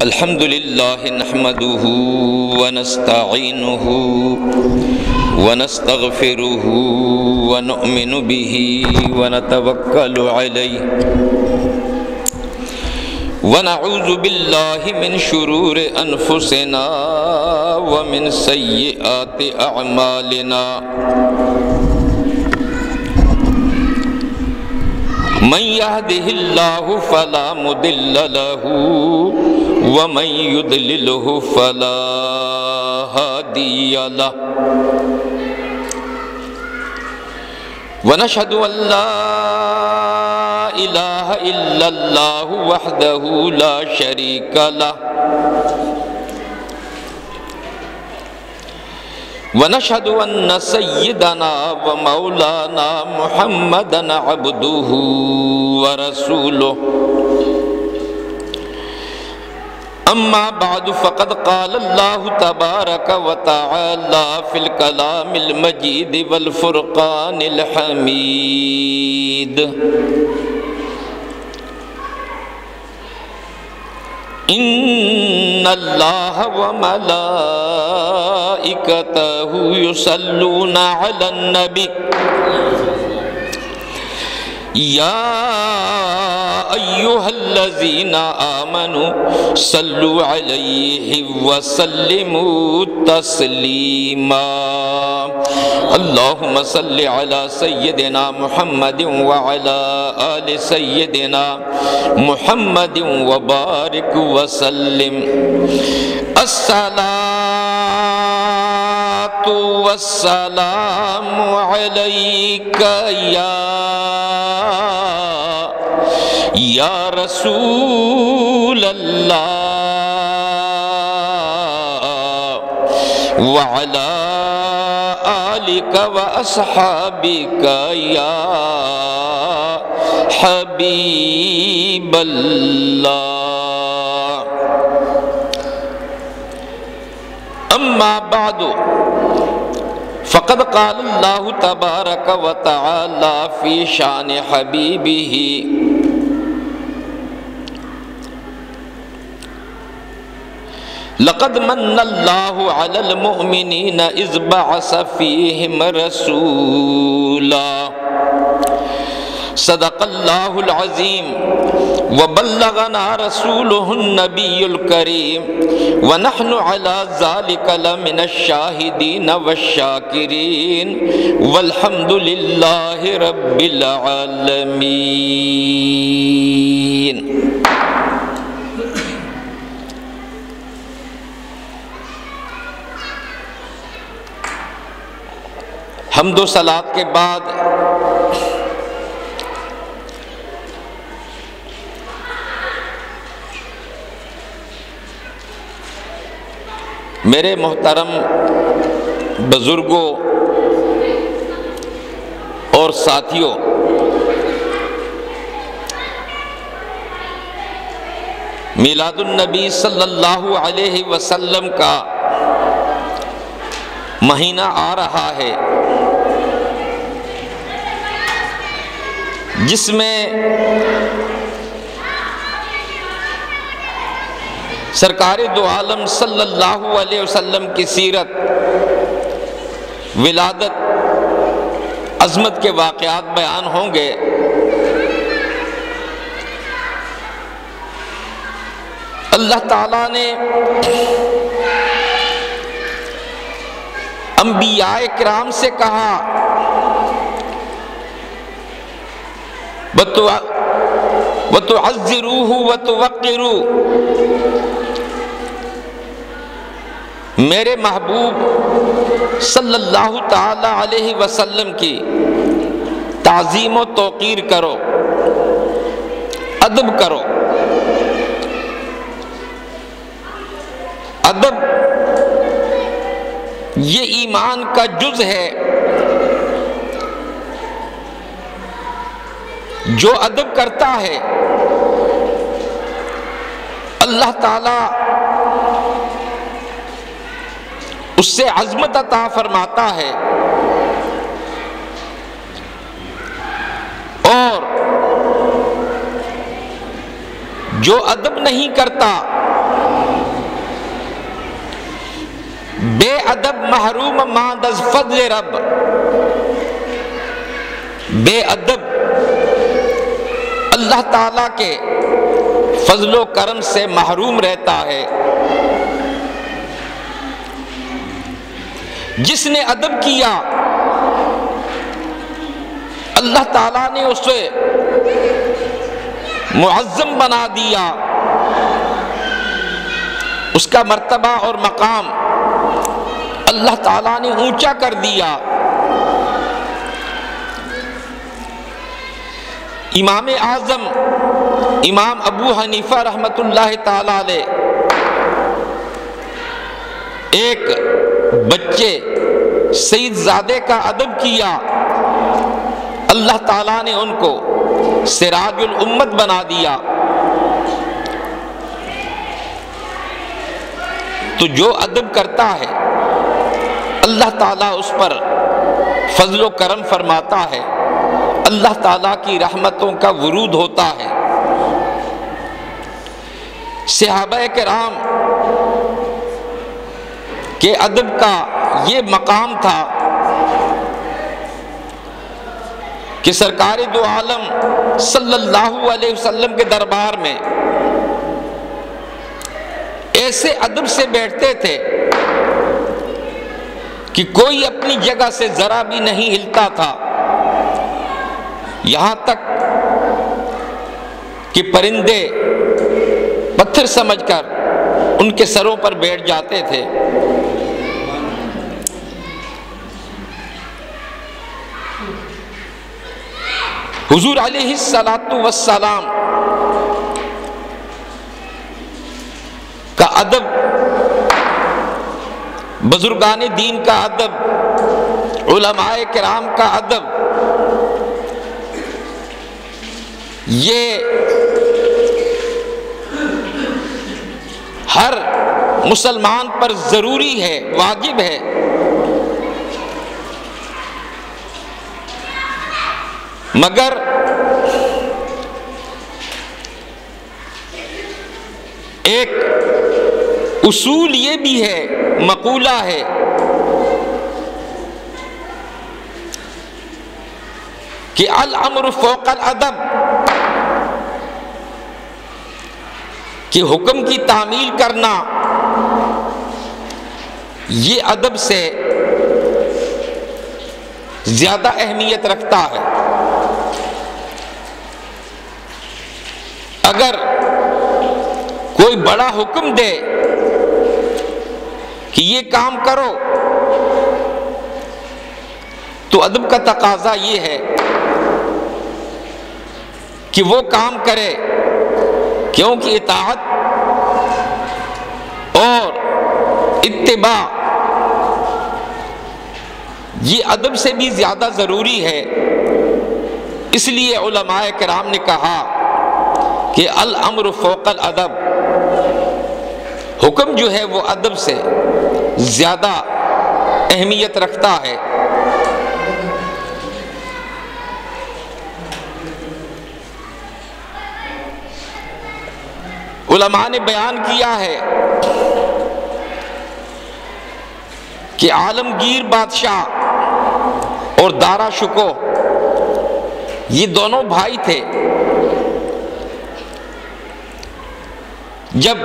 الحمد لله نحمده ونستعينه ونستغفره ونؤمن به ونتوكل عليه ونعوذ بالله من شرور أنفسنا ومن سيئات أعمالنا من يهده الله فلا مضل له ومن يضلله فلا هادي له ونشهد أن لا إله إلا الله وحده لا شريك له ونشهد أن سيدنا ومولانا محمدًا عبده ورسوله أما بعد فقد قال الله تبارك وتعالى في الكلام المجيد والفرقان الحميد إن الله وملائكته يصلون على النبي يا أيها الذين آمنوا صلوا عليه وسلموا تسليما اللهم صل على سيدنا محمد وعلى آل سيدنا محمد وبارك وسلم الصلاة والسلام عليك یا رسول اللہ وعلى آلك وأصحابك یا حبیب اللہ اما بعد فقد قال الله تبارك وتعالى في شان حبيبه لقد من الله على المؤمنين إذ بعث فيهم رسولا صدق الله العظيم وبلغنا رسوله النبي الكريم ونحن على ذلك لمن الشاهدين والشاكرين والحمد لله رب العالمين حمد و صلات کے بعد میرے محترم بزرگوں اور ساتھیوں، میلاد النبی صلی اللہ علیہ وسلم کا مہینہ آ رہا ہے جس میں سرکار دو عالم صلی اللہ علیہ وسلم کی سیرت، ولادت، عظمت کے واقعات بیان ہوں گے۔ اللہ تعالیٰ نے انبیاء کرام سے کہا وَتُعَزِّرُوهُ وَتُوَقِّرُوهُ، میرے محبوب صلی اللہ تعالی علیہ وسلم کی تعظیم و توقیر کرو، ادب کرو۔ ادب یہ ایمان کا جز ہے۔ جو ادب کرتا ہے اللہ تعالی اس سے عظمت عطا فرماتا ہے، اور جو ادب نہیں کرتا ادب محروم ماند از فضل رب، بے ادب اللہ تعالیٰ کے فضل و کرم سے محروم رہتا ہے۔ جس نے ادب کیا اللہ تعالیٰ نے اسے معظم بنا دیا، اس کا مرتبہ اور مقام اللہ تعالیٰ نے اونچا کر دیا۔ امام اعظم امام ابو حنیفہ رحمۃ اللہ تعالی علیہ ایک بچے سید زادے کا ادب کیا، اللہ تعالیٰ نے ان کو سراج الامت بنا دیا۔ تو جو ادب کرتا ہے اللہ تعالیٰ اس پر فضل و کرم فرماتا ہے، اللہ تعالیٰ کی رحمتوں کا ورود ہوتا ہے۔ صحابہ کرام کے ادب کا یہ مقام تھا کہ سرکار دو عالم صلی اللہ علیہ وسلم کے دربار میں ایسے ادب سے بیٹھتے تھے کہ کوئی اپنی جگہ سے ذرا بھی نہیں ہلتا تھا، یہاں تک کہ پرندے پتھر سمجھ کر ان کے سروں پر بیٹھ جاتے تھے۔ حضور علیہ الصلاۃ والسلام کا ادب، بزرگان دین کا ادب، علماء کرام کا ادب، یہ ہر مسلمان پر ضروری ہے، واجب ہے۔ مگر ایک اصول یہ بھی ہے، مقولہ ہے کہ الامر فوق الادب، کہ حکم کی تعمیل کرنا یہ ادب سے زیادہ اہمیت رکھتا ہے۔ اگر کوئی بڑا حکم دے کہ یہ کام کرو تو ادب کا تقاضا یہ ہے کہ وہ کام کرے، کیونکہ اطاعت اور اتباع یہ ادب سے بھی زیادہ ضروری ہے۔ اس لیے علماء کرام نے کہا کہ الامر فوق الادب، حکم جو ہے وہ ادب سے زیادہ اہمیت رکھتا ہے۔ علماء نے بیان کیا ہے کہ عالمگیر بادشاہ اور دارا شکو یہ دونوں بھائی تھے۔ جب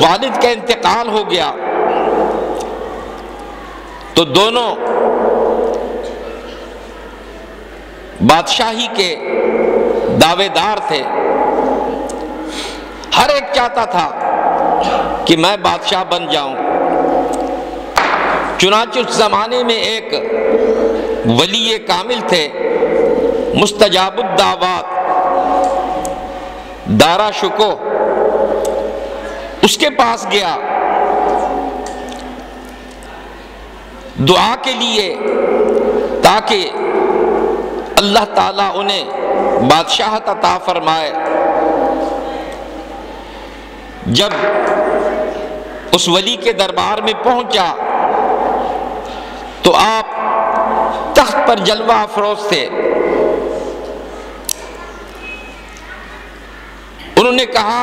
والد کا انتقال ہو گیا تو دونوں بادشاہی کے دعوے دار تھے، ہر ایک چاہتا تھا کہ میں بادشاہ بن جاؤں۔ چنانچہ اس زمانے میں ایک ولی کامل تھے، مستجاب الدعوات، دارا شکو، اس کے پاس گیا دعا کے لیے تاکہ اللہ تعالیٰ انہیں بادشاہت عطا فرمائے۔ جب اس ولی کے دربار میں پہنچا تو آپ تخت پر جلوہ افروز تھے۔ انہوں نے کہا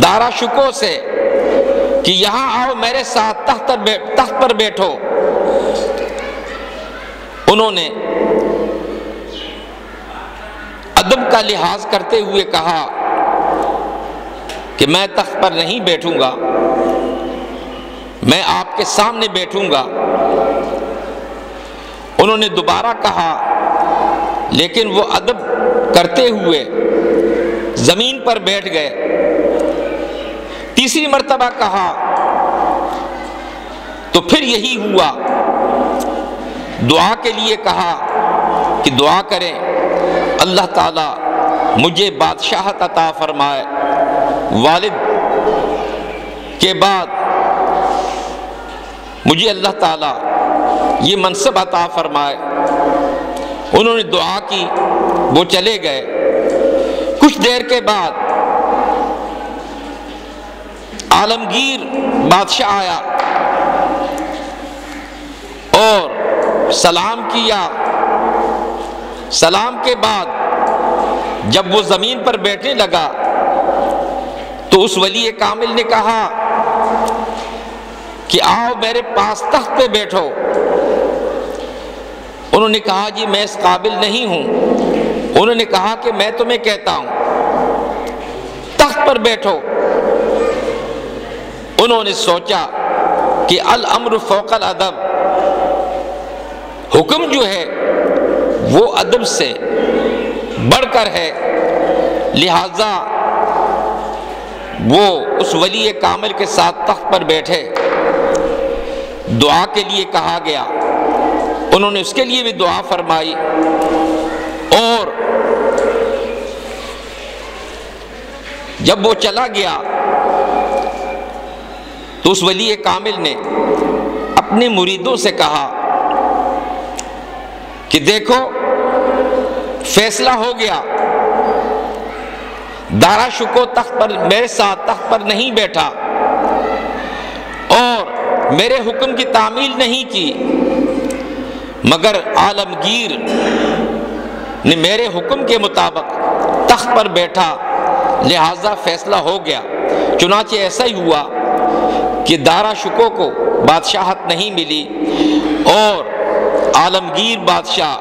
دارا شکو سے کہ یہاں آؤ میرے ساتھ تخت پر بیٹھو، انہوں نے ادب کا لحاظ کرتے ہوئے کہا کہ میں تخت پر نہیں بیٹھوں گا، میں آپ کے سامنے بیٹھوں گا۔ انہوں نے دوبارہ کہا، لیکن وہ ادب کرتے ہوئے زمین پر بیٹھ گئے۔ تیسری مرتبہ کہا تو پھر یہی ہوا۔ دعا کے لیے کہا کہ دعا کریں اللہ تعالیٰ مجھے بادشاہت عطا فرمائے، والد کے بعد مجھے اللہ تعالیٰ یہ منصب عطا فرمائے۔ انہوں نے دعا کی، وہ چلے گئے۔ کچھ دیر کے بعد عالمگیر بادشاہ آیا اور سلام کیا۔ سلام کے بعد جب وہ زمین پر بیٹھنے لگا تو اس ولی کامل نے کہا کہ آؤ میرے پاس تخت پہ بیٹھو۔ انہوں نے کہا جی میں اس قابل نہیں ہوں۔ انہوں نے کہا کہ میں تمہیں کہتا ہوں تخت پر بیٹھو۔ انہوں نے سوچا کہ الامر فوق الادب، حکم جو ہے وہ ادب سے بڑھ کر ہے، لہذا وہ اس ولی کامل کے ساتھ تخت پر بیٹھے۔ دعا کے لیے کہا گیا، انہوں نے اس کے لیے بھی دعا فرمائی، اور جب وہ چلا گیا تو اس ولی کامل نے اپنے مریدوں سے کہا کہ دیکھو فیصلہ ہو گیا، دارا شکو تخت پر میرے ساتھ تخت پر نہیں بیٹھا اور میرے حکم کی تعمیل نہیں کی، مگر عالمگیر نے میرے حکم کے مطابق تخت پر بیٹھا، لہذا فیصلہ ہو گیا۔ چنانچہ ایسا ہی ہوا کہ دارا شکو کو بادشاہت نہیں ملی اور عالمگیر بادشاہ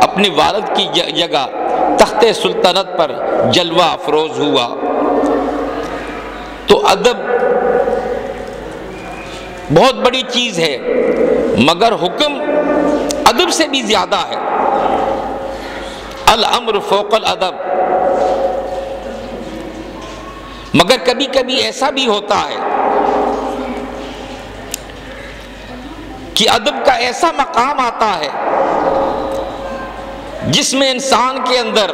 اپنے والد کی جگہ تخت سلطنت پر جلوہ افروز ہوا۔ تو ادب بہت بڑی چیز ہے، مگر حکم ادب سے بھی زیادہ ہے۔ الامر فوق الادب۔ مگر کبھی کبھی ایسا بھی ہوتا ہے کہ ادب کا ایسا مقام آتا ہے جس میں انسان کے اندر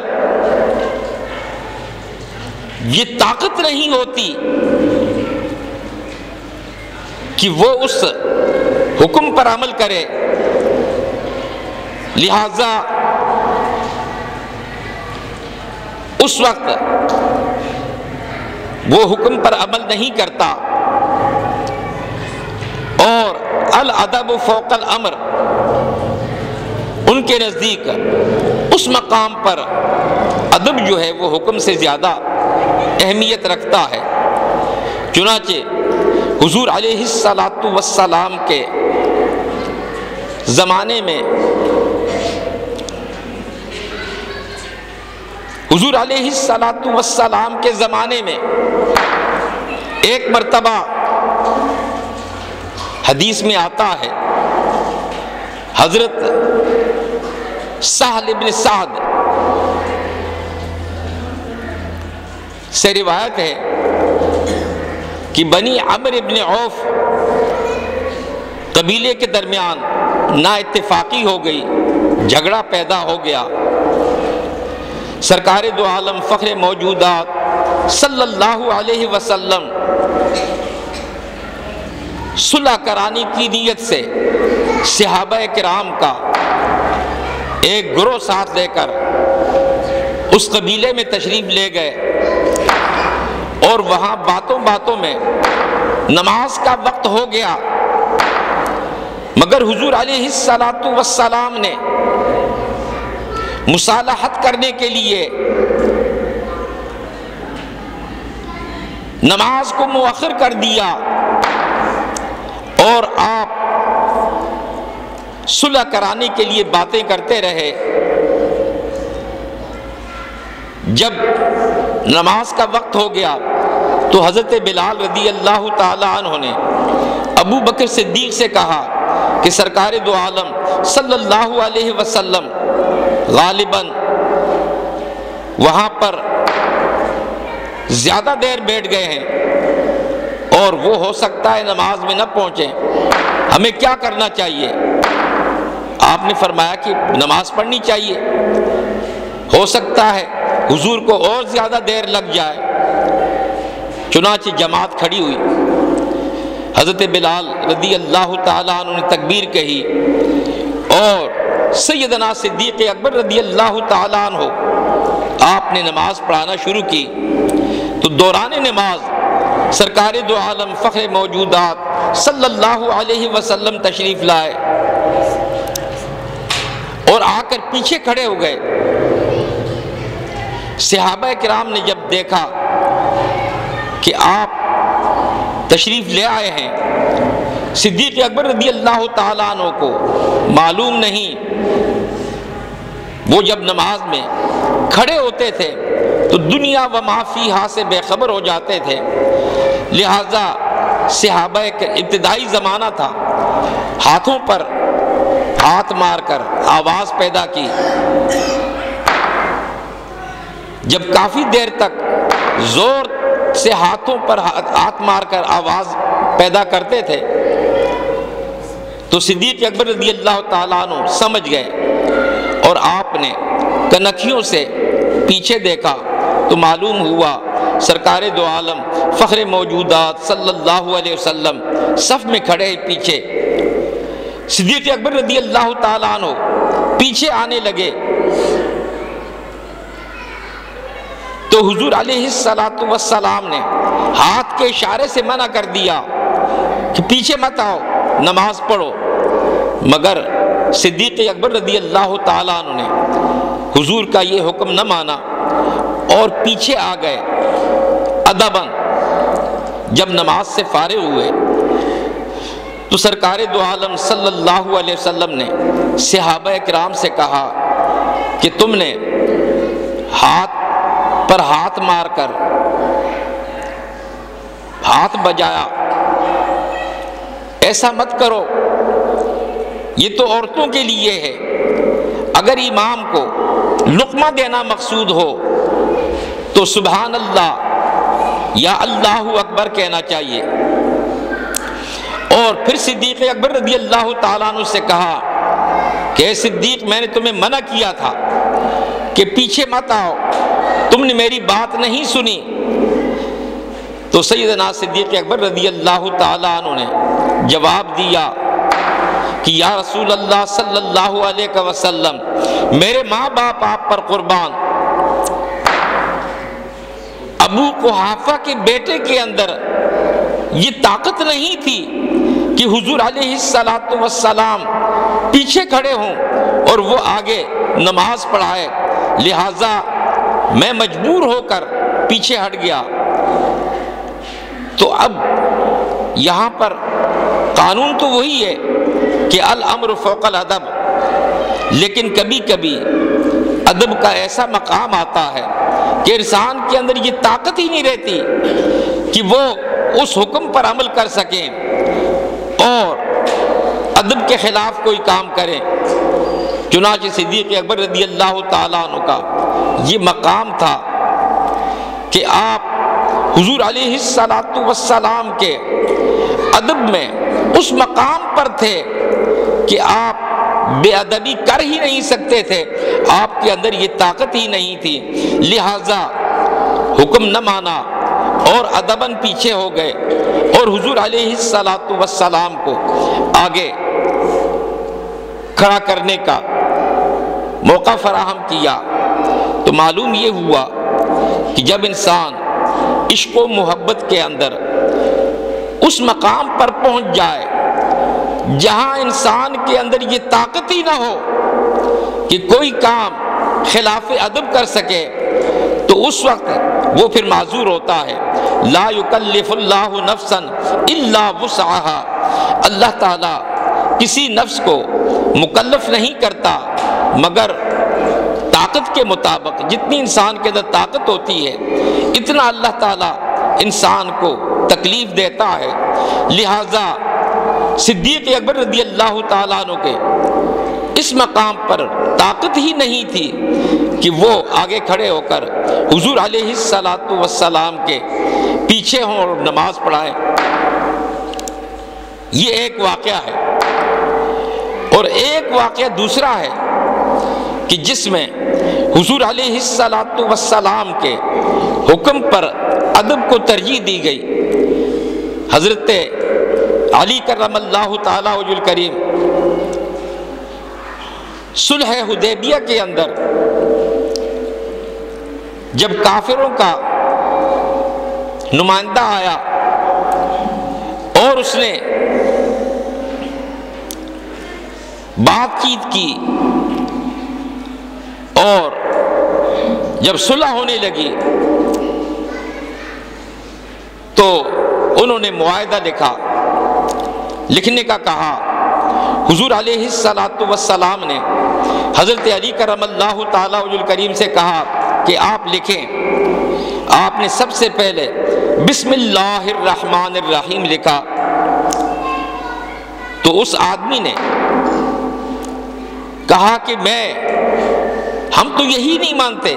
یہ طاقت نہیں ہوتی کہ وہ اس حکم پر عمل کرے، لہذا اس وقت وہ حکم پر عمل نہیں کرتا۔ اور الادب فوق الامر، ان کے نزدیک اس مقام پر ادب جو ہے وہ حکم سے زیادہ اہمیت رکھتا ہے۔ چنانچہ حضور علیہ السلام کے زمانے میں ایک مرتبہ حدیث میں آتا ہے، حضرت سہل ابن سعد سے روایت ہے کہ بنی عمرو ابن عوف قبیلے کے درمیان نا اتفاقی ہو گئی، جھگڑا پیدا ہو گیا۔ سرکار دو عالم فخر موجودات صلی اللہ علیہ وسلم صلح کرانے کی نیت سے صحابہ کرام کا ایک گروہ ساتھ لے کر اس قبیلے میں تشریف لے گئے، اور وہاں باتوں باتوں میں نماز کا وقت ہو گیا، مگر حضور علیہ السلام نے مصالحت کرنے کے لیے نماز کو مؤخر کر دیا اور آپ صلح کرانے کے لیے باتیں کرتے رہے۔ جب نماز کا وقت ہو گیا تو حضرت بلال رضی اللہ تعالی عنہ نے ابو بکر صدیق سے کہا کہ سرکار دو عالم صلی اللہ علیہ وسلم غالباً وہاں پر زیادہ دیر بیٹھ گئے ہیں اور وہ ہو سکتا ہے نماز میں نہ پہنچیں، ہمیں کیا کرنا چاہیے؟ آپ نے فرمایا کہ نماز پڑھنی چاہیے، ہو سکتا ہے حضور کو اور زیادہ دیر لگ جائے۔ چنانچہ جماعت کھڑی ہوئی، حضرت بلال رضی اللہ تعالیٰ عنہ نے تکبیر کہی اور سیدنا صدیق اکبر رضی اللہ تعالیٰ عنہ آپ نے نماز پڑھانا شروع کی تو دوران نماز سرکار دو عالم فخر موجودات صلی اللہ علیہ وسلم تشریف لائے اور آ کر پیچھے کھڑے ہو گئے۔ صحابہ کرام نے جب دیکھا کہ آپ تشریف لے آئے ہیں، صدیق اکبر رضی اللہ تعالیٰ عنہ کو معلوم نہیں، وہ جب نماز میں کھڑے ہوتے تھے تو دنیا و ما فیہا سے بے خبر ہو جاتے تھے، لہٰذا صحابہ کا ابتدائی زمانہ تھا، ہاتھوں پر ہاتھ مار کر آواز پیدا کی۔ جب کافی دیر تک زور سے ہاتھوں پر ہاتھ مار کر آواز پیدا کرتے تھے تو صدیق اکبر رضی اللہ تعالیٰ عنہ سمجھ گئے اور آپ نے کنکھیوں سے پیچھے دیکھا تو معلوم ہوا سرکار دو عالم فخر موجودات صلی اللہ علیہ وسلم صف میں کھڑے پیچھے۔ صدیق اکبر رضی اللہ تعالیٰ عنہ پیچھے آنے لگے تو حضور علیہ السلام نے ہاتھ کے اشارے سے منع کر دیا کہ پیچھے مت آؤ، نماز پڑھو، مگر صدیق اکبر رضی اللہ تعالیٰ عنہ نے حضور کا یہ حکم نہ مانا اور پیچھے آ گئے۔ ادباً جب نماز سے فارغ ہوئے تو سرکار دو عالم صلی اللہ علیہ وسلم نے صحابہ کرام سے کہا کہ تم نے ہاتھ پر ہاتھ مار کر ہاتھ بجایا، ایسا مت کرو، یہ تو عورتوں کے لیے ہے۔ اگر امام کو لقمہ دینا مقصود ہو تو سبحان اللہ یا اللہ اکبر کہنا چاہیے۔ اور پھر صدیق اکبر رضی اللہ تعالیٰ عنہ سے کہا کہ اے صدیق، میں نے تمہیں منع کیا تھا کہ پیچھے مت آؤ، تم نے میری بات نہیں سنی۔ تو سیدنا صدیق اکبر رضی اللہ تعالیٰ عنہ نے جواب دیا کہ یا رسول اللہ صلی اللہ علیہ وسلم، میرے ماں باپ آپ پر قربان، ابو قحافہ کے بیٹے کے اندر یہ طاقت نہیں تھی کہ حضور علیہ السلام پیچھے کھڑے ہوں اور وہ آگے نماز پڑھائے، لہٰذا میں مجبور ہو کر پیچھے ہٹ گیا۔ تو اب یہاں پر قانون تو وہی ہے کہ الامر فوق الادب، لیکن کبھی کبھی ادب کا ایسا مقام آتا ہے کہ انسان کے اندر یہ طاقت ہی نہیں رہتی کہ وہ اس حکم پر عمل کر سکیں اور ادب کے خلاف کوئی کام کریں۔ چنانچہ صدیق اکبر رضی اللہ تعالیٰ عنہ کا یہ مقام تھا کہ آپ حضور علیہ السلام کے ادب میں اس مقام پر تھے کہ آپ بے ادبی کر ہی نہیں سکتے تھے، آپ کے اندر یہ طاقت ہی نہیں تھی، لہٰذا حکم نہ مانا اور ادباً پیچھے ہو گئے اور حضور علیہ السلام کو آگے کھڑا کرنے کا موقع فراہم کیا۔ تو معلوم یہ ہوا کہ جب انسان عشق و محبت کے اندر اس مقام پر پہنچ جائے جہاں انسان کے اندر یہ طاقت ہی نہ ہو کہ کوئی کام خلاف ادب کر سکے، تو اس وقت وہ پھر معذور ہوتا ہے۔ لا یکلف اللہ نفسا الا وسعها، اللہ تعالیٰ کسی نفس کو مکلف نہیں کرتا مگر طاقت کے مطابق، جتنی انسان کے اندر طاقت ہوتی ہے اتنا اللہ تعالیٰ انسان کو تکلیف دیتا ہے۔ لہٰذا صدیق اکبر رضی اللہ تعالیٰ عنہ کے اس مقام پر طاقت ہی نہیں تھی کہ وہ آگے کھڑے ہو کر حضور علیہ الصلاۃ والسلام کے پیچھے ہوں اور نماز پڑھائیں۔ یہ ایک واقعہ ہے، اور ایک واقعہ دوسرا ہے کہ جس میں حضور علیہ الصلاۃ والسلام کے حکم پر ادب کو ترجیح دی گئی۔ حضرت علی کرم اللہ تعالیٰ وجہ الکریم صلح حدیبیہ کے اندر جب کافروں کا نمائندہ آیا اور اس نے بات چیت کی، اور جب صلح ہونے لگی تو انہوں نے معاہدہ لکھنے کا کہا۔ حضور علیہ الصلاۃ والسلام نے حضرت علی کرم اللہ تعالیٰ وجہ الکریم سے کہا کہ آپ لکھیں۔ آپ نے سب سے پہلے بسم اللہ الرحمن الرحیم لکھا، تو اس آدمی نے کہا کہ ہم تو یہی نہیں مانتے،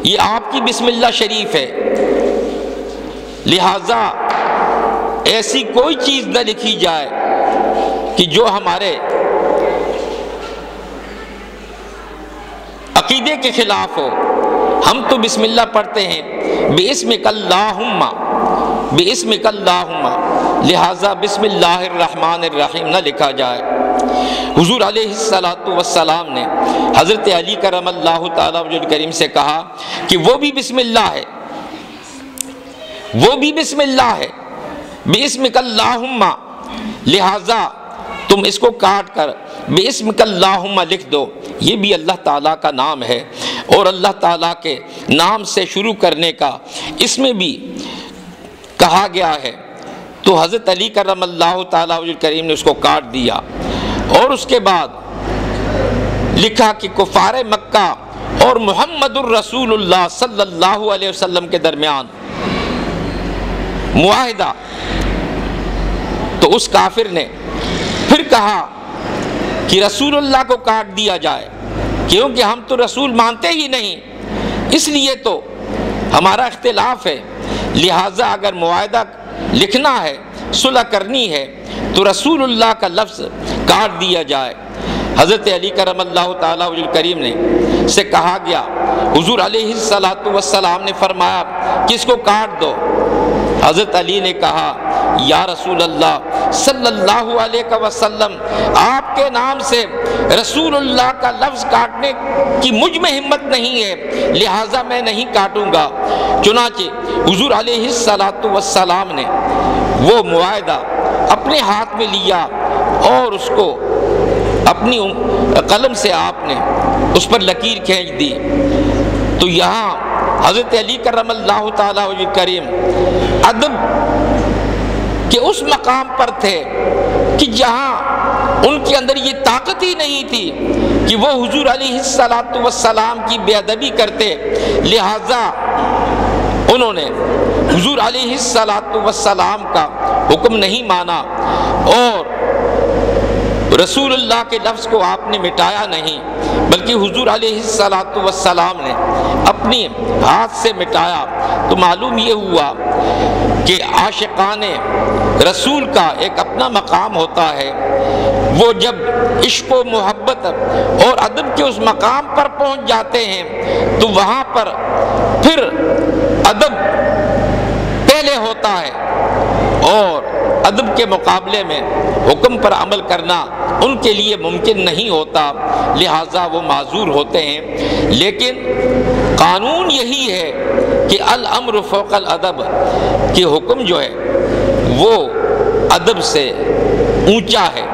یہ آپ کی بسم اللہ شریف ہے، لہٰذا ایسی کوئی چیز نہ لکھی جائے کہ جو ہمارے عقیدے کے خلاف ہو۔ ہم تو بسم اللہ پڑھتے ہیں بِاسْمِكَ اللہم بِاسْمِكَ اللہم، لہٰذا بسم اللہ الرحمن الرحیم نہ لکھا جائے۔ حضور علیہ الصلاۃ والسلام نے حضرت علی کرم اللہ تعالیٰ وجہ الکریم سے کہا کہ وہ بھی بسم اللہ ہے، وہ بھی بسم اللہ ہے، بِاسْمِكَ اللہم، لہٰذا تم اس کو کاٹ کر بِاسْمِكَ اللہم لکھ دو۔ یہ بھی اللہ تعالیٰ کا نام ہے، اور اللہ تعالیٰ کے نام سے شروع کرنے کا اس میں بھی کہا گیا ہے۔ تو حضرت علی کرم اللہ تعالیٰ وجہ الکریم نے اس کو کاٹ دیا، اور اس کے بعد لکھا کہ کفار مکہ اور محمد الرسول اللہ صلی اللہ علیہ وسلم کے درمیان معاہدہ۔ تو اس کافر نے پھر کہا کہ رسول اللہ کو کاٹ دیا جائے، کیونکہ ہم تو رسول مانتے ہی نہیں، اس لیے تو ہمارا اختلاف ہے، لہٰذا اگر معاہدہ لکھنا ہے، صلح کرنی ہے تو رسول اللہ کا لفظ کاٹ دیا جائے۔ حضرت علی کرم اللہ تعالیٰ وجہ الکریم نے سے کہا گیا، حضور علیہ الصلاۃ والسلام نے فرمایا کہ اس کو کاٹ دو۔ حضرت علی نے کہا یا رسول اللہ صلی اللہ علیہ وسلم، آپ کے نام سے رسول اللہ کا لفظ کاٹنے کی مجھ میں ہمت نہیں ہے، لہٰذا میں نہیں کاٹوں گا۔ چنانچہ حضور علیہ الصلاۃ والسلام نے وہ معاہدہ اپنے ہاتھ میں لیا اور اس کو اپنی قلم سے آپ نے اس پر لکیر کھینچ دی۔ تو یہاں حضرت علی کرم اللہ تعالیٰ وجہ کریم ادب کے اس مقام پر تھے کہ جہاں ان کے اندر یہ طاقت ہی نہیں تھی کہ وہ حضور علیہ الصلاۃ والسلام کی بے ادبی کرتے، لہٰذا انہوں نے حضور علیہ الصلاۃ والسلام کا حکم نہیں مانا، اور رسول اللہ کے لفظ کو آپ نے مٹایا نہیں، بلکہ حضور علیہ الصلاۃ والسلام نے اپنی ہاتھ سے مٹایا۔ تو معلوم یہ ہوا کہ عاشقان رسول کا ایک اپنا مقام ہوتا ہے، وہ جب عشق و محبت اور ادب کے اس مقام پر پہنچ جاتے ہیں تو وہاں پر پھر ادب پہلے ہوتا ہے، اور ادب کے مقابلے میں حکم پر عمل کرنا ان کے لیے ممکن نہیں ہوتا، لہٰذا وہ معذور ہوتے ہیں۔ لیکن قانون یہی ہے کہ الامر فوق الادب، کہ حکم جو ہے وہ ادب سے اونچا ہے۔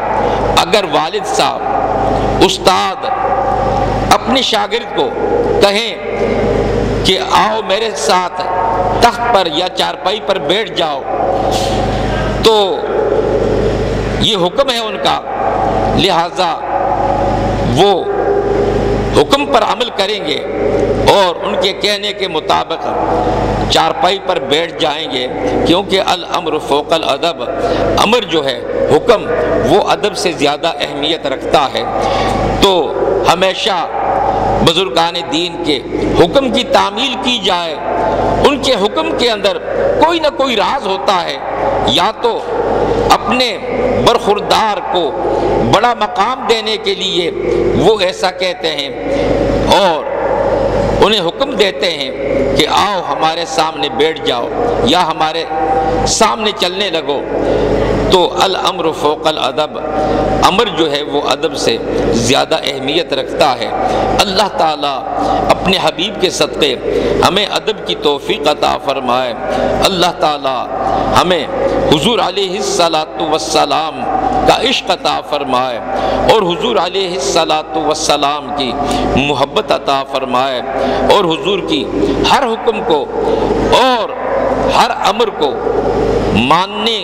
اگر والد صاحب، استاد اپنے شاگرد کو کہیں کہ آؤ میرے ساتھ تخت پر یا چارپائی پر بیٹھ جاؤ، تو یہ حکم ہے ان کا، لہذا وہ حکم پر عمل کریں گے اور ان کے کہنے کے مطابق چارپائی پر بیٹھ جائیں گے، کیونکہ الامر فوق الادب، امر جو ہے حکم وہ ادب سے زیادہ اہمیت رکھتا ہے۔ تو ہمیشہ بزرگان دین کے حکم کی تعمیل کی جائے، ان کے حکم کے اندر کوئی نہ کوئی راز ہوتا ہے، یا تو اپنے برخوردار کو بڑا مقام دینے کے لیے وہ ایسا کہتے ہیں اور انہیں حکم دیتے ہیں کہ آؤ ہمارے سامنے بیٹھ جاؤ یا ہمارے سامنے چلنے لگو، تو الامر فوق الادب، امر جو ہے وہ ادب سے زیادہ اہمیت رکھتا ہے۔ اللہ تعالیٰ اپنے حبیب کے صدقے ہمیں ادب کی توفیق عطا فرمائے۔ اللہ تعالیٰ ہمیں حضور علیہ الصلاۃ والسلام کا عشق عطا فرمائے اور حضور علیہ الصلاۃ والسلام کی محبت عطا فرمائے، اور حضور کی ہر حکم کو اور ہر امر کو ماننے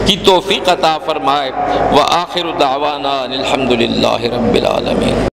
کی توفیق عطا فرمائے۔ وآخر دعوانا الحمد للہ رب العالمین۔